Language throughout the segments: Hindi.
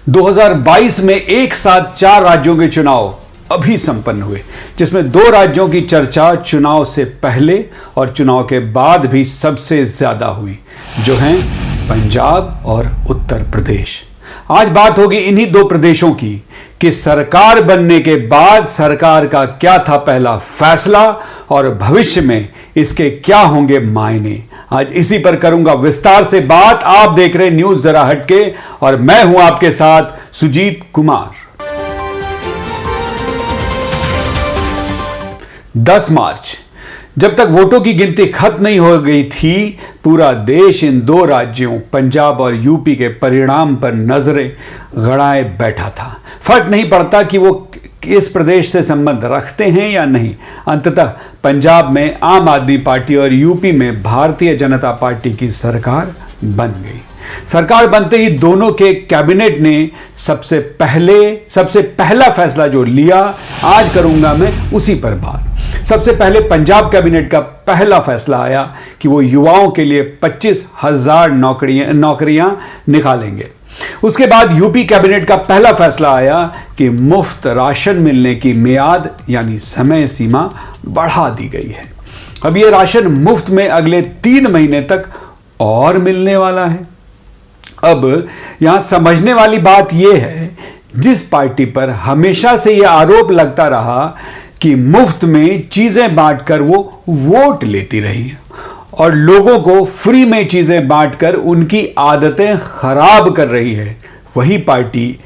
2022 में एक साथ 4 राज्यों के चुनाव अभी संपन्न हुए, जिसमें 2 राज्यों की चर्चा चुनाव से पहले और चुनाव के बाद भी सबसे ज्यादा हुई, जो हैं पंजाब और उत्तर प्रदेश। आज बात होगी इन्हीं 2 प्रदेशों की कि सरकार बनने के बाद सरकार का क्या था पहला फैसला और भविष्य में इसके क्या होंगे मायने। आज इसी पर करूंगा विस्तार से बात। आप देख रहे न्यूज जरा हटके और मैं हूं आपके साथ सुजीत कुमार। 10 मार्च, जब तक वोटों की गिनती खत्म नहीं हो गई थी, पूरा देश इन 2 राज्यों पंजाब और यूपी के परिणाम पर नजरें गड़ाए बैठा था। फर्क नहीं पड़ता कि वो इस प्रदेश से संबंध रखते हैं या नहीं। अंततः पंजाब में आम आदमी पार्टी और यूपी में भारतीय जनता पार्टी की सरकार बन गई। सरकार बनते ही दोनों के कैबिनेट ने सबसे पहला फैसला जो लिया, आज करूंगा मैं उसी पर बात। सबसे पहले पंजाब कैबिनेट का पहला फैसला आया कि वो युवाओं के लिए 25,000 नौकरियां निकालेंगे। उसके बाद यूपी कैबिनेट का पहला फैसला आया कि मुफ्त राशन मिलने की मियाद यानी समय सीमा बढ़ा दी गई है। अब यह राशन मुफ्त में अगले 3 महीने तक और मिलने वाला है। अब यहां समझने वाली बात यह है, जिस पार्टी पर हमेशा से यह आरोप लगता रहा कि मुफ्त में चीजें बांटकर वो वोट लेती रही और लोगों को फ्री में चीजें बांटकर उनकी आदतें खराब कर रही है, वही पार्टी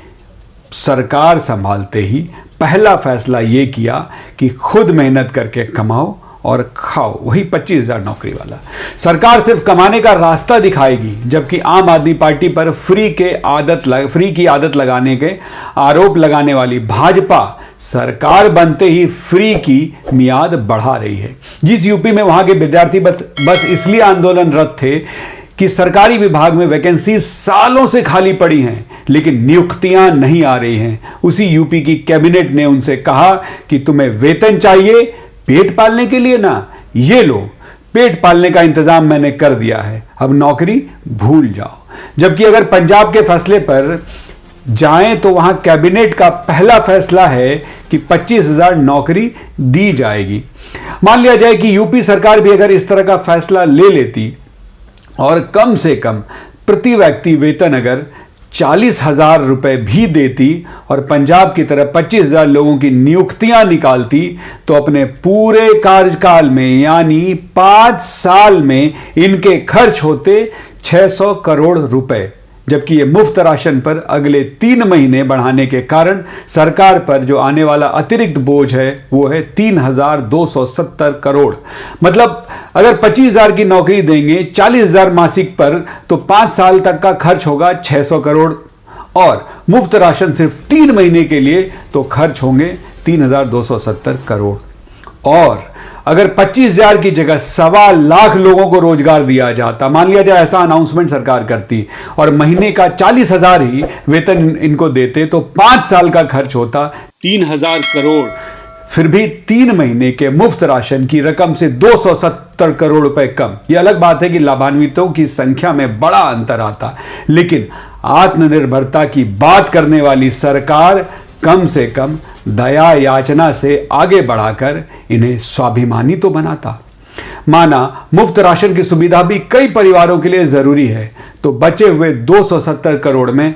सरकार संभालते ही पहला फैसला यह किया कि खुद मेहनत करके कमाओ और खाओ, वही 25,000 नौकरी वाला। सरकार सिर्फ कमाने का रास्ता दिखाएगी, जबकि आम आदमी पार्टी पर फ्री की आदत लगाने के आरोप लगाने वाली भाजपा सरकार बनते ही फ्री की मियाद बढ़ा रही है। जिस यूपी में वहां के विद्यार्थी बस इसलिए आंदोलनरत थे कि सरकारी विभाग में वैकेंसी सालों से खाली पड़ी हैं, लेकिन नियुक्तियां नहीं आ रही हैं, उसी यूपी की कैबिनेट ने उनसे कहा कि तुम्हें वेतन चाहिए पेट पालने के लिए ना, ये लो, पेट पालने का इंतजाम मैंने कर दिया है, अब नौकरी भूल जाओ। जबकि अगर पंजाब के फैसले पर जाएं तो वहां कैबिनेट का पहला फैसला है कि 25,000 नौकरी दी जाएगी। मान लिया जाए कि यूपी सरकार भी अगर इस तरह का फैसला ले लेती और कम से कम प्रति व्यक्ति वेतन अगर 40,000 रुपए भी देती और पंजाब की तरह 25,000 लोगों की नियुक्तियां निकालती, तो अपने पूरे कार्यकाल में यानी 5 साल में इनके खर्च होते 600 करोड़ रुपए। जबकि ये मुफ्त राशन पर अगले 3 महीने बढ़ाने के कारण सरकार पर जो आने वाला अतिरिक्त बोझ है वो है 3,270 करोड़। मतलब अगर 25,000 की नौकरी देंगे 40,000 मासिक पर, तो 5 साल तक का खर्च होगा 600 करोड़ और मुफ्त राशन सिर्फ 3 महीने के लिए तो खर्च होंगे 3,270 करोड़। और अगर 25,000 की जगह 1.25 लाख लोगों को रोजगार दिया जाता, मान लिया जाए ऐसा अनाउंसमेंट सरकार करती और महीने का 40,000 ही वेतन इनको देते, तो 5 साल का खर्च होता 3,000 करोड़। फिर भी 3 महीने के मुफ्त राशन की रकम से 270 करोड़ रुपए कम। यह अलग बात है कि लाभान्वितों की संख्या में बड़ा अंतर आता, लेकिन आत्मनिर्भरता की बात करने वाली सरकार कम से कम दया याचना से आगे बढ़ाकर इन्हें स्वाभिमानी तो बनाता। माना मुफ्त राशन की सुविधा भी कई परिवारों के लिए जरूरी है, तो बचे हुए 270 करोड़ में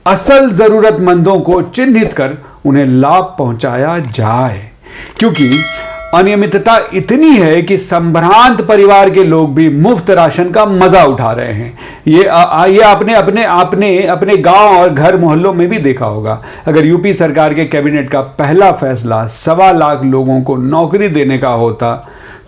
असल जरूरतमंदों को चिन्हित कर उन्हें लाभ पहुंचाया जाए। क्योंकि अनियमितता इतनी है कि संभ्रांत परिवार के लोग भी मुफ्त राशन का मजा उठा रहे हैं। ये अपने गांव और घर मोहल्लों में भी देखा होगा। अगर यूपी सरकार के कैबिनेट का पहला फैसला 1.25 लाख लोगों को नौकरी देने का होता,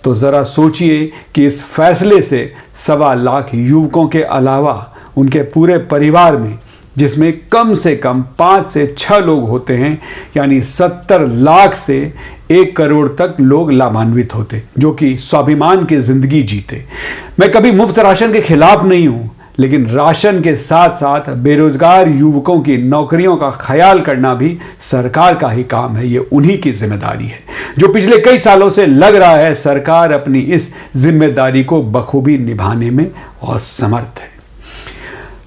तो जरा सोचिए कि इस फैसले से 1.25 लाख युवकों के अलावा उनके पूरे परिवार में, जिसमें कम से कम 5 से 6 लोग होते हैं, यानी 70 लाख से 1 करोड़ तक लोग लाभान्वित होते, जो कि स्वाभिमान की जिंदगी जीते। मैं कभी मुफ्त राशन के खिलाफ नहीं हूं, लेकिन राशन के साथ साथ बेरोजगार युवकों की नौकरियों का ख्याल करना भी सरकार का ही काम है। ये उन्हीं की जिम्मेदारी है, जो पिछले कई सालों से लग रहा है सरकार अपनी इस जिम्मेदारी को बखूबी निभाने में असमर्थ है।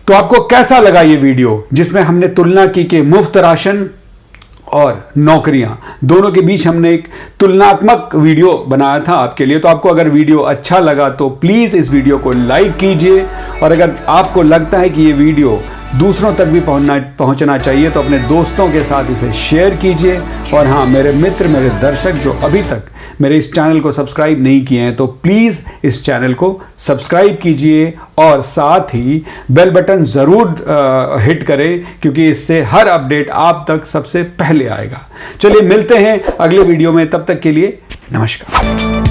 तो आपको कैसा लगा ये वीडियो जिसमें हमने तुलना की कि मुफ्त राशन और नौकरियां दोनों के बीच हमने एक तुलनात्मक वीडियो बनाया था आपके लिए। तो आपको अगर वीडियो अच्छा लगा तो प्लीज़ इस वीडियो को लाइक कीजिए, और अगर आपको लगता है कि ये वीडियो दूसरों तक भी पहुंचना चाहिए तो अपने दोस्तों के साथ इसे शेयर कीजिए। और हाँ, मेरे मित्र, मेरे दर्शक जो अभी तक मेरे इस चैनल को सब्सक्राइब नहीं किए हैं तो प्लीज़ इस चैनल को सब्सक्राइब कीजिए और साथ ही बेल बटन ज़रूर हिट करें, क्योंकि इससे हर अपडेट आप तक सबसे पहले आएगा। चलिए मिलते हैं अगले वीडियो में, तब तक के लिए नमस्कार।